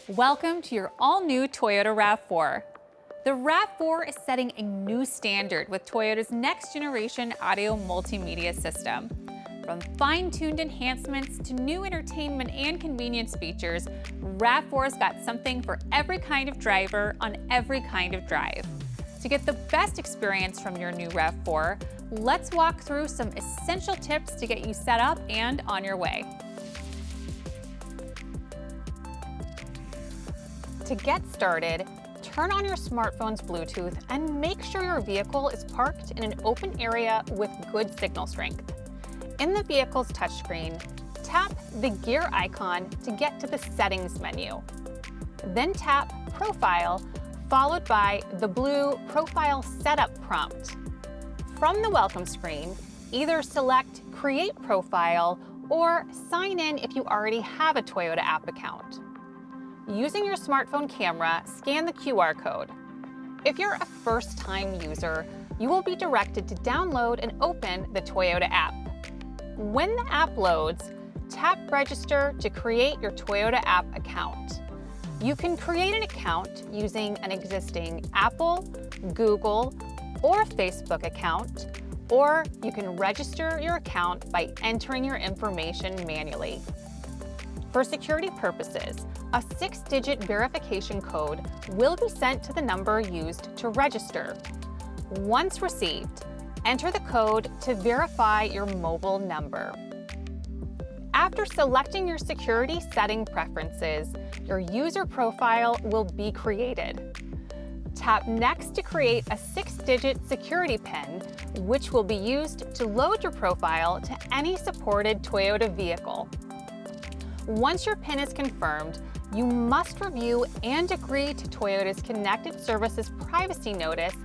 Welcome to your all-new Toyota RAV4. The RAV4 is setting a new standard with Toyota's next-generation audio multimedia system. From fine-tuned enhancements to new entertainment and convenience features, RAV4's got something for every kind of driver on every kind of drive. To get the best experience from your new RAV4, let's walk through some essential tips to get you set up and on your way. To get started, turn on your smartphone's Bluetooth and make sure your vehicle is parked in an open area with good signal strength. In the vehicle's touchscreen, tap the gear icon to get to the settings menu. Then tap Profile, followed by the blue Profile Setup prompt. From the welcome screen, either select Create Profile or sign in if you already have a Toyota app account. Using your smartphone camera, scan the QR code. If you're a first-time user, you will be directed to download and open the Toyota app. When the app loads, tap Register to create your Toyota app account. You can create an account using an existing Apple, Google, or Facebook account, or you can register your account by entering your information manually. For security purposes, a 6-digit verification code will be sent to the number used to register. Once received, enter the code to verify your mobile number. After selecting your security setting preferences, your user profile will be created. Tap Next to create a 6-digit security PIN, which will be used to load your profile to any supported Toyota vehicle. Once your PIN is confirmed, you must review and agree to Toyota's Connected Services Privacy Notice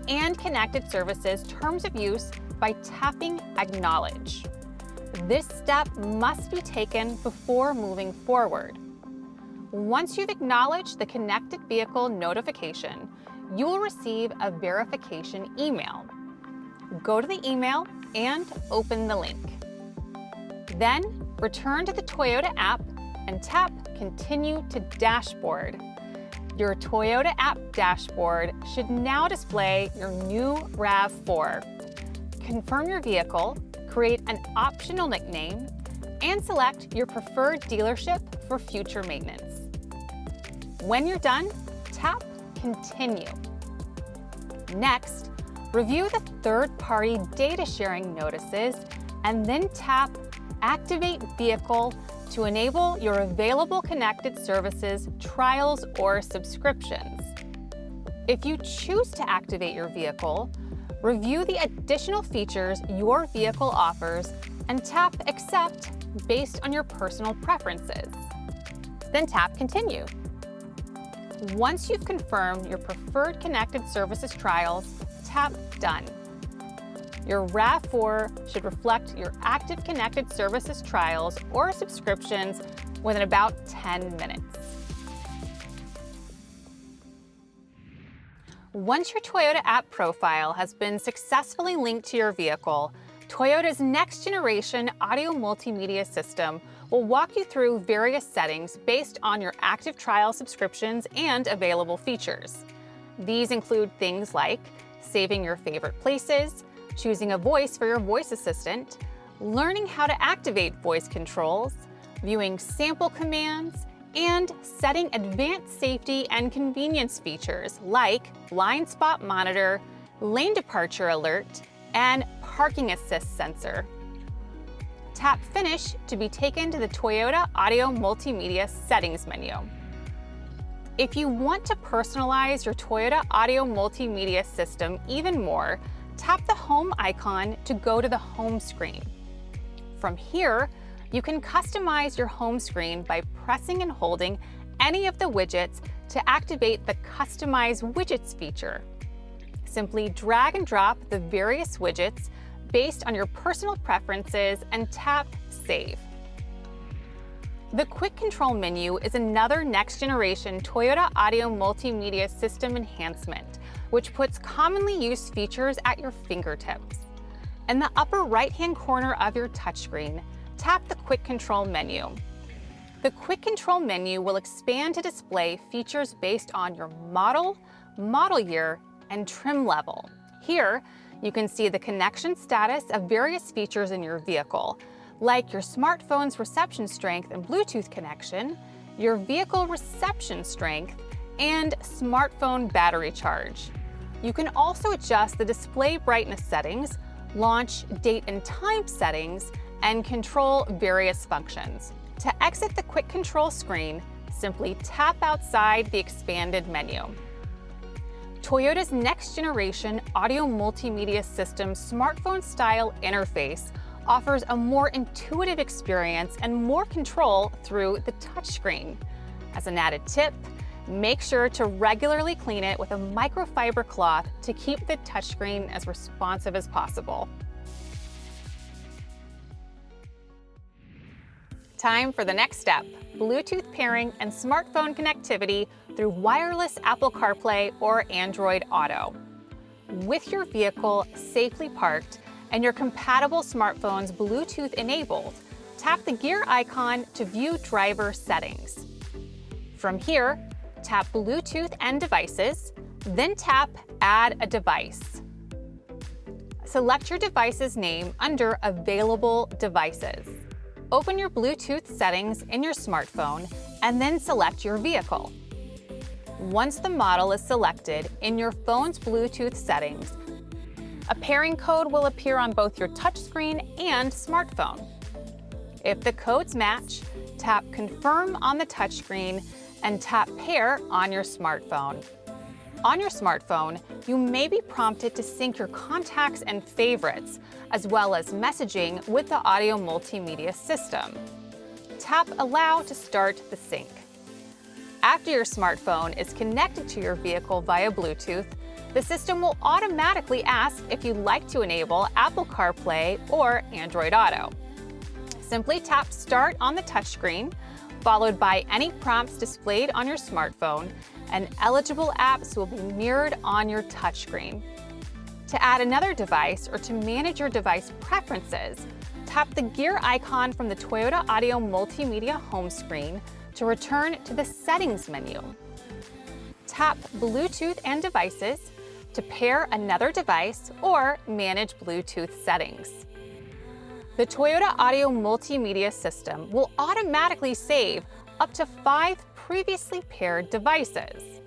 and Connected Services Terms of Use by tapping Acknowledge. This step must be taken before moving forward. Once you've acknowledged the connected vehicle notification, you will receive a verification email. Go to the email and open the link. Then, return to the Toyota app and tap Continue to Dashboard. Your Toyota app dashboard should now display your new RAV4. Confirm your vehicle, create an optional nickname, and select your preferred dealership for future maintenance. When you're done, tap Continue. Next, review the third-party data sharing notices and then tap Activate Vehicle to enable your available connected services, trials, or subscriptions. If you choose to activate your vehicle, review the additional features your vehicle offers and tap Accept based on your personal preferences. Then tap Continue. Once you've confirmed your preferred connected services trials, tap Done. Your RAV4 should reflect your active connected services trials or subscriptions within about 10 minutes. Once your Toyota app profile has been successfully linked to your vehicle, Toyota's next-generation audio multimedia system will walk you through various settings based on your active trial subscriptions and available features. These include things like saving your favorite places, choosing a voice for your voice assistant, learning how to activate voice controls, viewing sample commands, and setting advanced safety and convenience features like blind spot monitor, lane departure alert, and parking assist sensor. Tap Finish to be taken to the Toyota Audio Multimedia settings menu. If you want to personalize your Toyota Audio Multimedia system even more, tap the Home icon to go to the home screen. From here, you can customize your home screen by pressing and holding any of the widgets to activate the Customize Widgets feature. Simply drag and drop the various widgets based on your personal preferences and tap Save. The Quick Control menu is another next-generation Toyota Audio Multimedia system enhancement, which puts commonly used features at your fingertips. In the upper right-hand corner of your touchscreen, tap the Quick Control menu. The Quick Control menu will expand to display features based on your model, model year, and trim level. Here, you can see the connection status of various features in your vehicle, like your smartphone's reception strength and Bluetooth connection, your vehicle reception strength, and smartphone battery charge. You can also adjust the display brightness settings, launch date and time settings, and control various functions. To exit the Quick Control screen, simply tap outside the expanded menu. Toyota's next generation audio multimedia system smartphone-style interface offers a more intuitive experience and more control through the touchscreen. As an added tip, make sure to regularly clean it with a microfiber cloth to keep the touchscreen as responsive as possible. Time for the next step, Bluetooth pairing and smartphone connectivity through wireless Apple CarPlay or Android Auto. With your vehicle safely parked and your compatible smartphone's Bluetooth enabled, tap the gear icon to view driver settings. From here, tap Bluetooth and devices, then tap Add a device. Select your device's name under Available Devices. Open your Bluetooth settings in your smartphone and then select your vehicle. Once the model is selected in your phone's Bluetooth settings, a pairing code will appear on both your touchscreen and smartphone. If the codes match, tap Confirm on the touchscreen and tap Pair on your smartphone. On your smartphone, you may be prompted to sync your contacts and favorites, as well as messaging with the audio multimedia system. Tap Allow to start the sync. After your smartphone is connected to your vehicle via Bluetooth, the system will automatically ask if you'd like to enable Apple CarPlay or Android Auto. Simply tap Start on the touchscreen, followed by any prompts displayed on your smartphone, and eligible apps will be mirrored on your touchscreen. To add another device or to manage your device preferences, tap the gear icon from the Toyota Audio Multimedia home screen to return to the Settings menu. Tap Bluetooth and Devices to pair another device or manage Bluetooth settings. The Toyota Audio Multimedia system will automatically save up to 5 previously paired devices.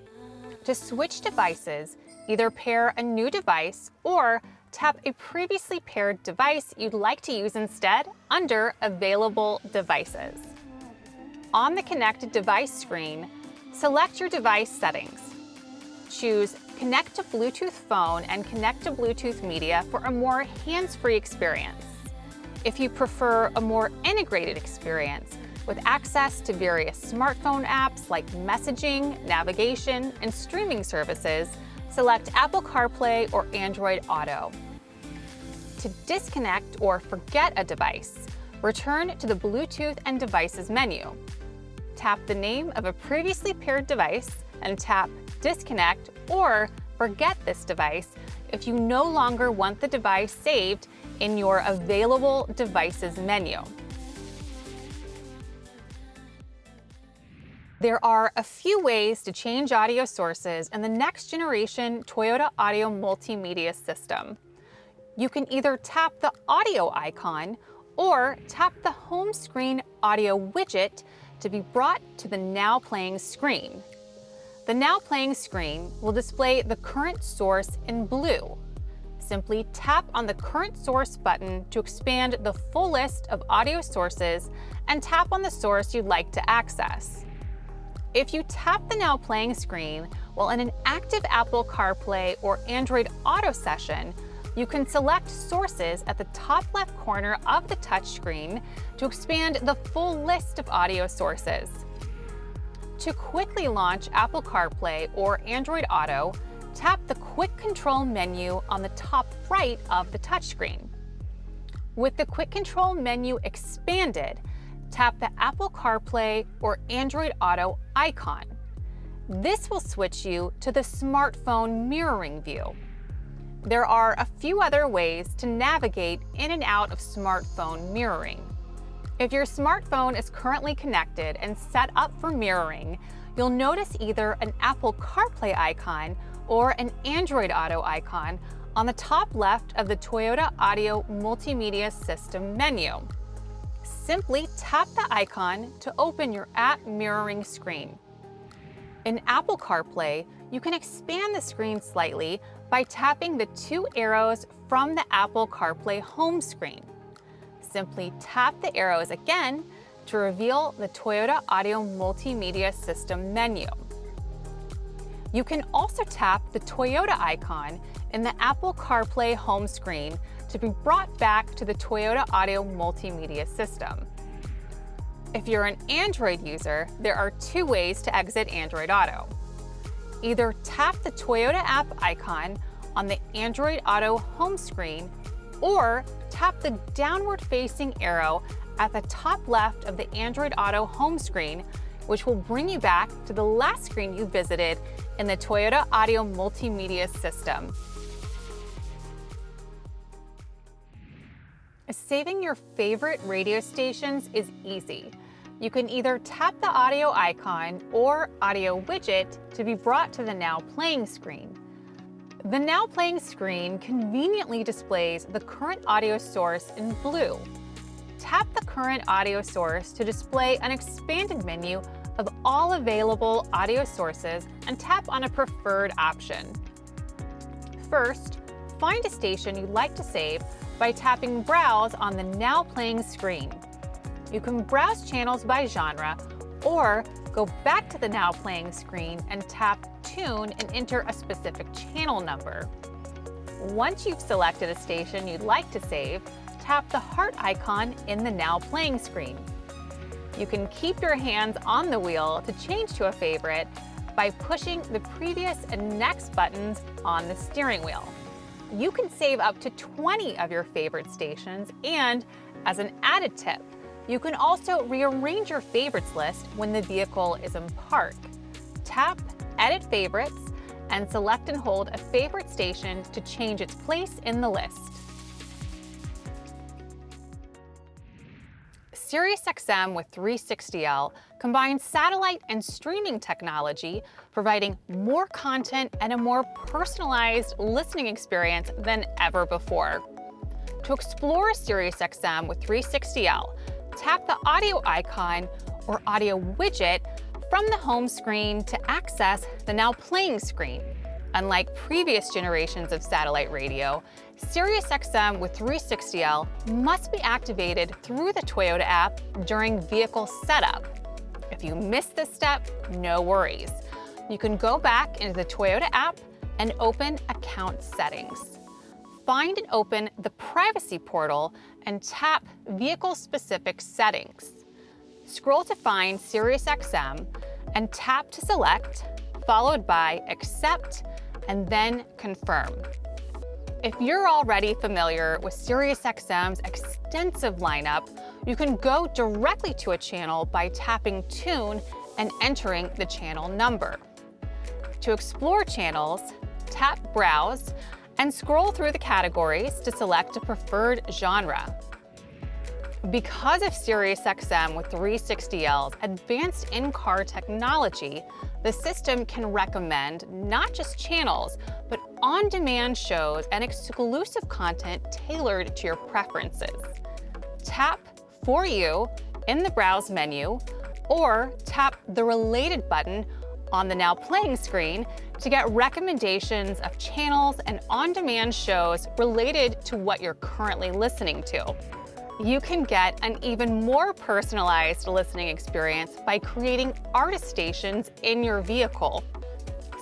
To switch devices, either pair a new device or tap a previously paired device you'd like to use instead under Available Devices. On the connected device screen, select your device settings. Choose Connect to Bluetooth Phone and Connect to Bluetooth Media for a more hands-free experience. If you prefer a more integrated experience with access to various smartphone apps like messaging, navigation, and streaming services, select Apple CarPlay or Android Auto. To disconnect or forget a device, return to the Bluetooth and Devices menu. Tap the name of a previously paired device and tap Disconnect or Forget this device if you no longer want the device saved in your Available Devices menu. There are a few ways to change audio sources in the next generation Toyota Audio Multimedia system. You can either tap the audio icon or tap the home screen audio widget to be brought to the Now Playing screen. The Now Playing screen will display the current source in blue. Simply tap on the Current Source button to expand the full list of audio sources and tap on the source you'd like to access. If you tap the Now Playing screen while in an active Apple CarPlay or Android Auto session, you can select sources at the top left corner of the touchscreen to expand the full list of audio sources. To quickly launch Apple CarPlay or Android Auto, tap the Quick Control menu on the top right of the touchscreen. With the Quick Control menu expanded, tap the Apple CarPlay or Android Auto icon. This will switch you to the smartphone mirroring view. There are a few other ways to navigate in and out of smartphone mirroring. If your smartphone is currently connected and set up for mirroring, you'll notice either an Apple CarPlay icon or an Android Auto icon on the top left of the Toyota Audio Multimedia System menu. Simply tap the icon to open your app mirroring screen. In Apple CarPlay, you can expand the screen slightly by tapping the two arrows from the Apple CarPlay home screen. Simply tap the arrows again to reveal the Toyota Audio Multimedia System menu. You can also tap the Toyota icon in the Apple CarPlay home screen to be brought back to the Toyota Audio Multimedia System. If you're an Android user, there are two ways to exit Android Auto. Either tap the Toyota app icon on the Android Auto home screen, or tap the downward-facing arrow at the top left of the Android Auto home screen, which will bring you back to the last screen you visited in the Toyota Audio Multimedia System. Saving your favorite radio stations is easy. You can either tap the audio icon or audio widget to be brought to the Now Playing screen. The Now Playing screen conveniently displays the current audio source in blue. Tap the current audio source to display an expanded menu of all available audio sources and tap on a preferred option. First, find a station you'd like to save by tapping Browse on the Now Playing screen. You can browse channels by genre or go back to the Now Playing screen and tap Tune and enter a specific channel number. Once you've selected a station you'd like to save, tap the heart icon in the Now Playing screen. You can keep your hands on the wheel to change to a favorite by pushing the previous and next buttons on the steering wheel. You can save up to 20 of your favorite stations, and as an added tip, you can also rearrange your favorites list when the vehicle is in park. Tap Edit Favorites and select and hold a favorite station to change its place in the list. SiriusXM with 360L combines satellite and streaming technology, providing more content and a more personalized listening experience than ever before. To explore SiriusXM with 360L, tap the audio icon or audio widget from the home screen to access the Now Playing screen. Unlike previous generations of satellite radio, SiriusXM with 360L must be activated through the Toyota app during vehicle setup. If you miss this step, no worries. You can go back into the Toyota app and open Account Settings. Find and open the Privacy portal and tap Vehicle-Specific Settings. Scroll to find SiriusXM and tap to select, followed by Accept and then Confirm. If you're already familiar with SiriusXM's extensive lineup, you can go directly to a channel by tapping Tune and entering the channel number. To explore channels, tap Browse and scroll through the categories to select a preferred genre. Because of SiriusXM with 360L's advanced in-car technology, the system can recommend not just channels, but on-demand shows and exclusive content tailored to your preferences. Tap For You in the Browse menu, or tap the Related button on the Now Playing screen to get recommendations of channels and on-demand shows related to what you're currently listening to. You can get an even more personalized listening experience by creating artist stations in your vehicle.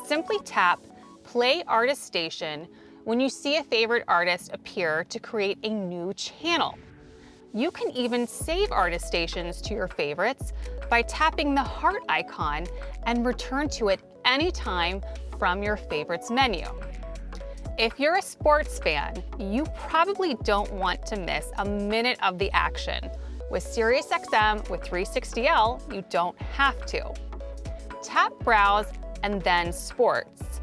Simply tap Play Artist Station when you see a favorite artist appear to create a new channel. You can even save artist stations to your favorites by tapping the heart icon and return to it anytime from your favorites menu. If you're a sports fan, you probably don't want to miss a minute of the action. With SiriusXM with 360L, you don't have to. Tap Browse and then Sports.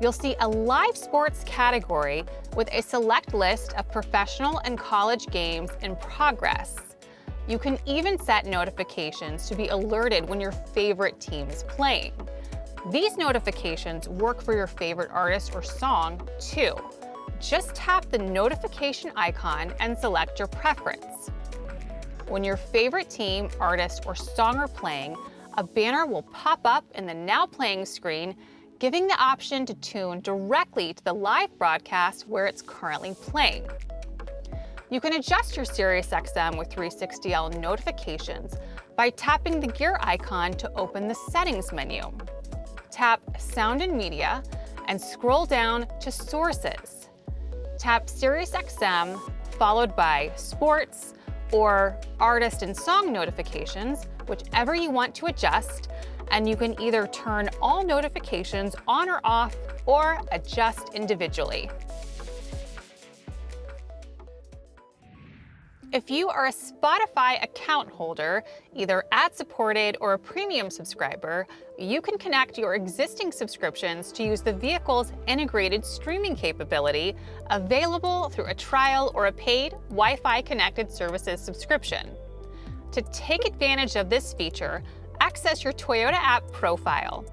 You'll see a live sports category with a select list of professional and college games in progress. You can even set notifications to be alerted when your favorite team is playing. These notifications work for your favorite artist or song too. Just tap the notification icon and select your preference. When your favorite team, artist, or song are playing, a banner will pop up in the Now Playing screen, giving the option to tune directly to the live broadcast where it's currently playing. You can adjust your SiriusXM with 360L notifications by tapping the gear icon to open the Settings menu. Tap Sound and Media and scroll down to Sources. Tap SiriusXM followed by Sports or Artist and Song notifications, whichever you want to adjust, and you can either turn all notifications on or off or adjust individually. If you are a Spotify account holder, either ad-supported or a premium subscriber, you can connect your existing subscriptions to use the vehicle's integrated streaming capability, available through a trial or a paid Wi-Fi connected services subscription. To take advantage of this feature, access your Toyota app profile.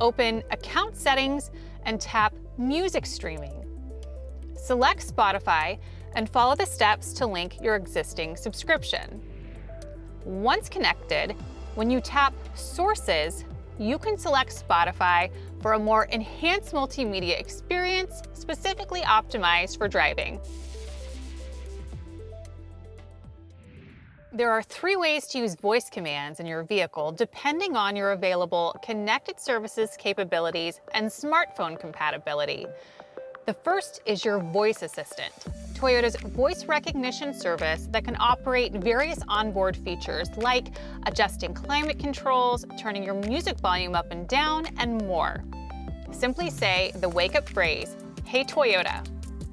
Open Account Settings and tap Music Streaming. Select Spotify and follow the steps to link your existing subscription. Once connected, when you tap Sources, you can select Spotify for a more enhanced multimedia experience specifically optimized for driving. There are 3 ways to use voice commands in your vehicle depending on your available connected services capabilities and smartphone compatibility. The first is your voice assistant, Toyota's voice recognition service that can operate various onboard features like adjusting climate controls, turning your music volume up and down, and more. Simply say the wake-up phrase, "Hey Toyota,"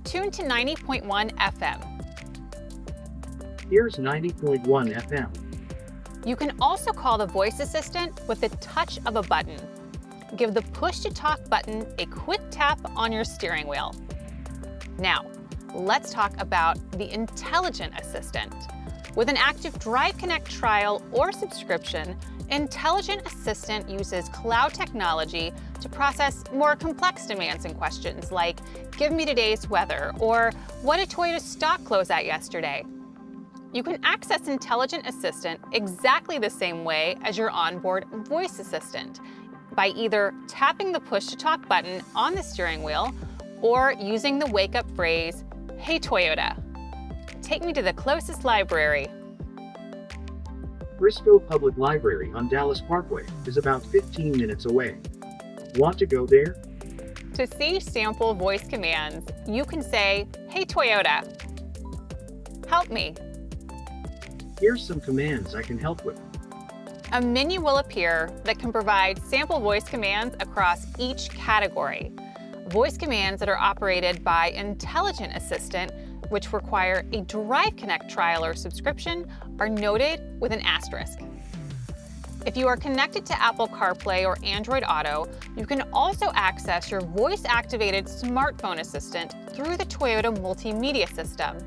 tune to 90.1 FM. Here's 90.1 FM. You can also call the voice assistant with the touch of a button. Give the push-to-talk button a quick tap on your steering wheel. Now, let's talk about the Intelligent Assistant. With an active Drive Connect trial or subscription, Intelligent Assistant uses cloud technology to process more complex demands and questions like, "Give me today's weather," or "What did Toyota's stock close at yesterday?" You can access Intelligent Assistant exactly the same way as your onboard voice assistant, by either tapping the push-to-talk button on the steering wheel or using the wake-up phrase, "Hey Toyota, take me to the closest library." Frisco Public Library on Dallas Parkway is about 15 minutes away. Want to go there? To see sample voice commands, you can say, "Hey Toyota, help me." Here's some commands I can help with. A menu will appear that can provide sample voice commands across each category. Voice commands that are operated by Intelligent Assistant, which require a Drive Connect trial or subscription, are noted with an asterisk. If you are connected to Apple CarPlay or Android Auto, you can also access your voice-activated smartphone assistant through the Toyota multimedia system.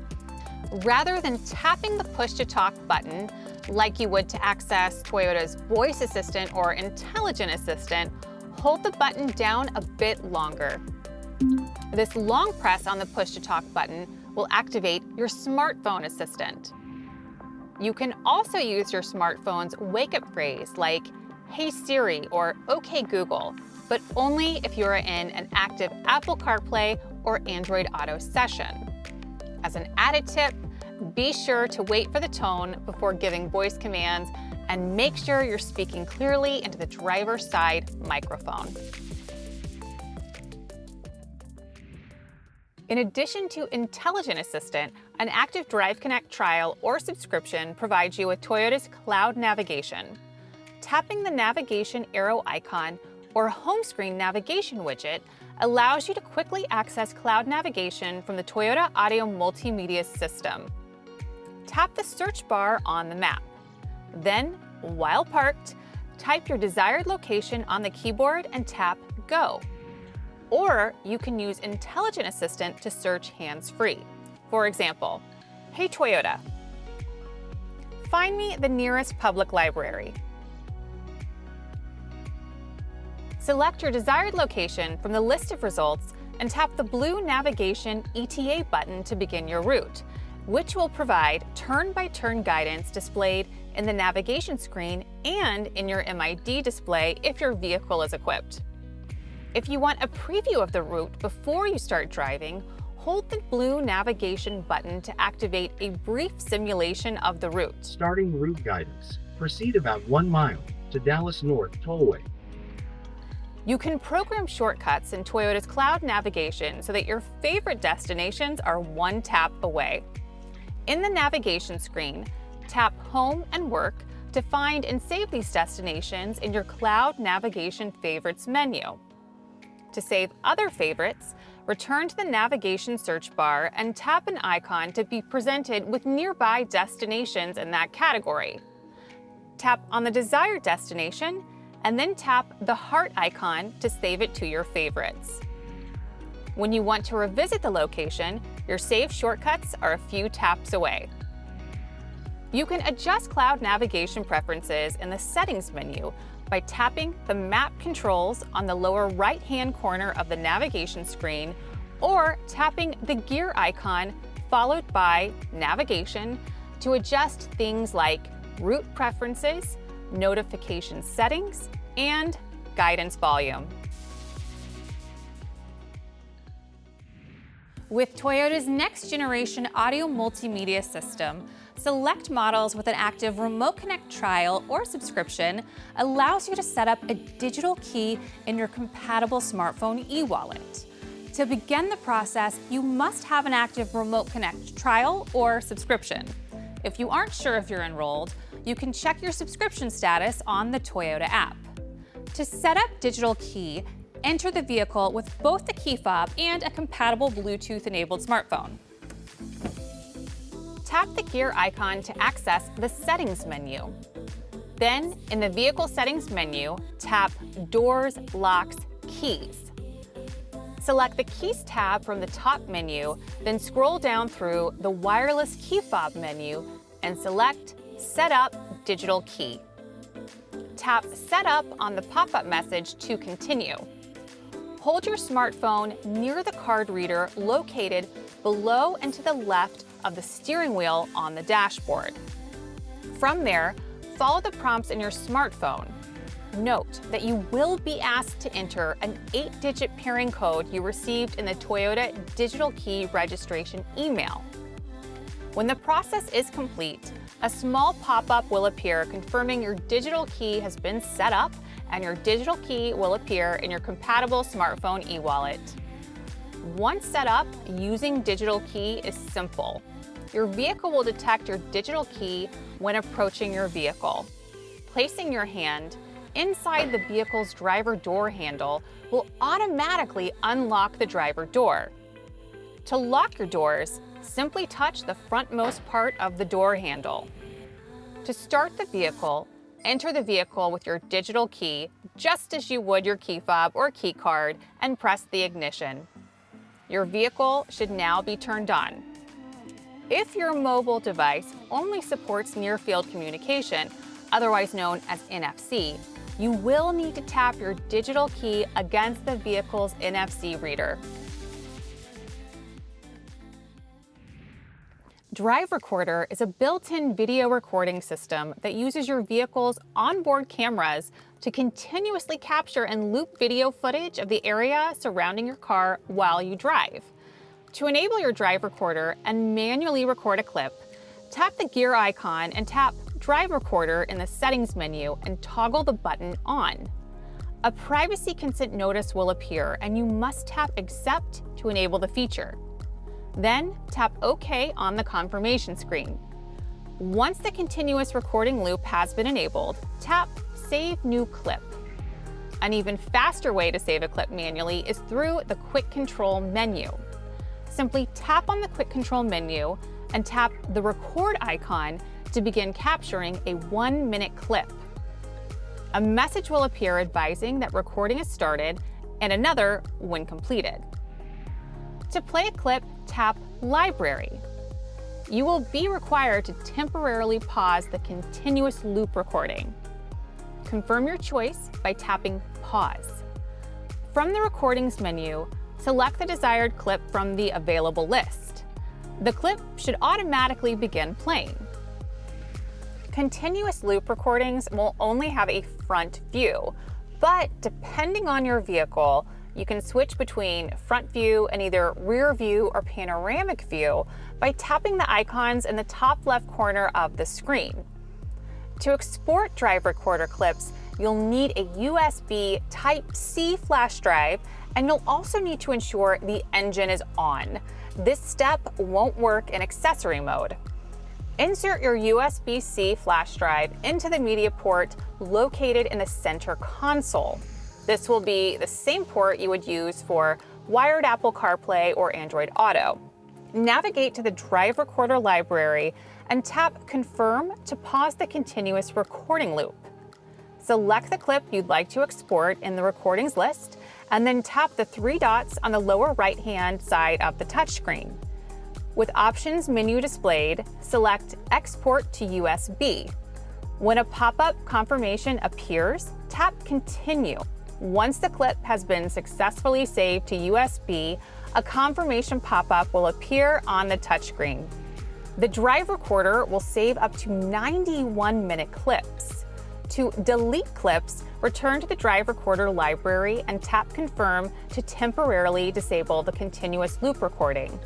Rather than tapping the push-to-talk button, like you would to access Toyota's voice assistant or Intelligent Assistant, hold the button down a bit longer. This long press on the push-to-talk button will activate your smartphone assistant. You can also use your smartphone's wake-up phrase like, "Hey Siri" or "OK Google," but only if you are in an active Apple CarPlay or Android Auto session. As an added tip, be sure to wait for the tone before giving voice commands and make sure you're speaking clearly into the driver's side microphone. In addition to Intelligent Assistant, an active Drive Connect trial or subscription provides you with Toyota's cloud navigation. Tapping the navigation arrow icon or home screen navigation widget allows you to quickly access cloud navigation from the Toyota Audio Multimedia system. Tap the search bar on the map. Then, while parked, type your desired location on the keyboard and tap Go. Or you can use Intelligent Assistant to search hands-free. For example, "Hey Toyota, find me the nearest public library. Select your desired location from the list of results and tap the blue Navigation ETA button to begin your route, which will provide turn-by-turn guidance displayed in the navigation screen and in your MID display if your vehicle is equipped. If you want a preview of the route before you start driving, hold the blue navigation button to activate a brief simulation of the route. Starting route guidance. Proceed about 1 mile to Dallas North Tollway. You can program shortcuts in Toyota's cloud navigation so that your favorite destinations are one tap away. In the navigation screen, tap Home and Work to find and save these destinations in your Cloud Navigation Favorites menu. To save other favorites, return to the navigation search bar and tap an icon to be presented with nearby destinations in that category. Tap on the desired destination and then tap the heart icon to save it to your favorites. When you want to revisit the location, your saved shortcuts are a few taps away. You can adjust cloud navigation preferences in the Settings menu by tapping the Map controls on the lower right-hand corner of the navigation screen or tapping the gear icon followed by Navigation to adjust things like route preferences, notification settings, and guidance volume. With Toyota's next-generation audio multimedia system, select models with an active Remote Connect trial or subscription allows you to set up a digital key in your compatible smartphone e-wallet. To begin the process, you must have an active Remote Connect trial or subscription. If you aren't sure if you're enrolled, you can check your subscription status on the Toyota app. To set up Digital Key, enter the vehicle with both the key fob and a compatible Bluetooth-enabled smartphone. Tap the gear icon to access the Settings menu. Then, in the Vehicle Settings menu, tap Doors, Locks, Keys. Select the Keys tab from the top menu, then scroll down through the Wireless Key Fob menu and select Set Up Digital Key. Tap Set Up on the pop-up message to continue. Hold your smartphone near the card reader located below and to the left of the steering wheel on the dashboard. From there, follow the prompts in your smartphone. Note that you will be asked to enter an 8-digit pairing code you received in the Toyota Digital Key registration email. When the process is complete, a small pop-up will appear confirming your digital key has been set up, and your digital key will appear in your compatible smartphone e-wallet. Once set up, using digital key is simple. Your vehicle will detect your digital key when approaching your vehicle. Placing your hand inside the vehicle's driver door handle will automatically unlock the driver door. To lock your doors, simply touch the frontmost part of the door handle. To start the vehicle, enter the vehicle with your digital key, just as you would your key fob or key card, and press the ignition. Your vehicle should now be turned on. If your mobile device only supports near-field communication, otherwise known as NFC, you will need to tap your digital key against the vehicle's NFC reader. Drive Recorder is a built-in video recording system that uses your vehicle's onboard cameras to continuously capture and loop video footage of the area surrounding your car while you drive. To enable your Drive Recorder and manually record a clip, tap the gear icon and tap Drive Recorder in the Settings menu and toggle the button on. A privacy consent notice will appear and you must tap Accept to enable the feature. Then tap OK on the confirmation screen. Once the continuous recording loop has been enabled, tap Save New Clip. An even faster way to save a clip manually is through the Quick Control menu. Simply tap on the Quick Control menu and tap the Record icon to begin capturing a 1-minute clip. A message will appear advising that recording is started and another when completed. To play a clip, tap Library. you will be required to temporarily pause the continuous loop recording. Confirm your choice by tapping Pause. From the Recordings menu, select the desired clip from the available list. The clip should automatically begin playing. Continuous loop recordings will only have a front view, but depending on your vehicle, you can switch between front view and either rear view or panoramic view by tapping the icons in the top left corner of the screen. To export drive recorder clips, you'll need a USB Type-C flash drive, and you'll also need to ensure the engine is on. This step won't work in accessory mode. Insert your USB-C flash drive into the media port located in the center console. This will be the same port you would use for wired Apple CarPlay or Android Auto. Navigate to the drive recorder library and tap Confirm to pause the continuous recording loop. Select the clip you'd like to export in the recordings list, and then tap the three dots on the lower right-hand side of the touchscreen. With Options menu displayed, select Export to USB. When a pop-up confirmation appears, tap Continue. Once the clip has been successfully saved to USB, a confirmation pop-up will appear on the touchscreen. The drive recorder will save up to 91-minute clips. To delete clips, return to the drive recorder library and tap Confirm to temporarily disable the continuous loop recording.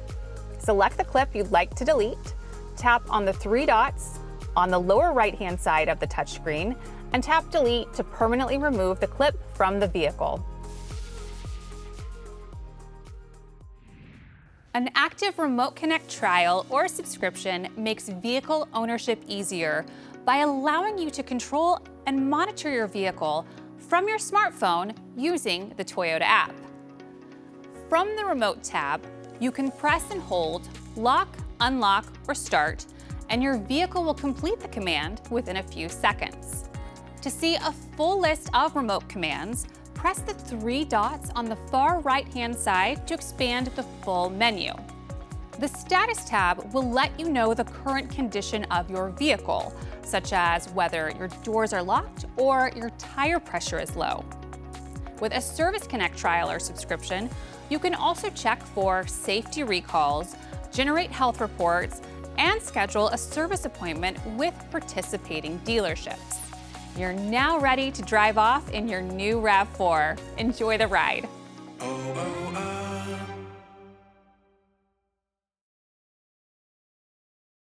Select the clip you'd like to delete, tap on the three dots on the lower right-hand side of the touchscreen, and tap Delete to permanently remove the clip from the vehicle. An active Remote Connect trial or subscription makes vehicle ownership easier by allowing you to control and monitor your vehicle from your smartphone using the Toyota app. From the Remote tab, you can press and hold Lock, Unlock, or Start, and your vehicle will complete the command within a few seconds. To see a full list of remote commands, press the three dots on the far right-hand side to expand the full menu. The Status tab will let you know the current condition of your vehicle, such as whether your doors are locked or your tire pressure is low. With a Service Connect trial or subscription, you can also check for safety recalls, generate health reports, and schedule a service appointment with participating dealerships. You're now ready to drive off in your new RAV4. Enjoy the ride.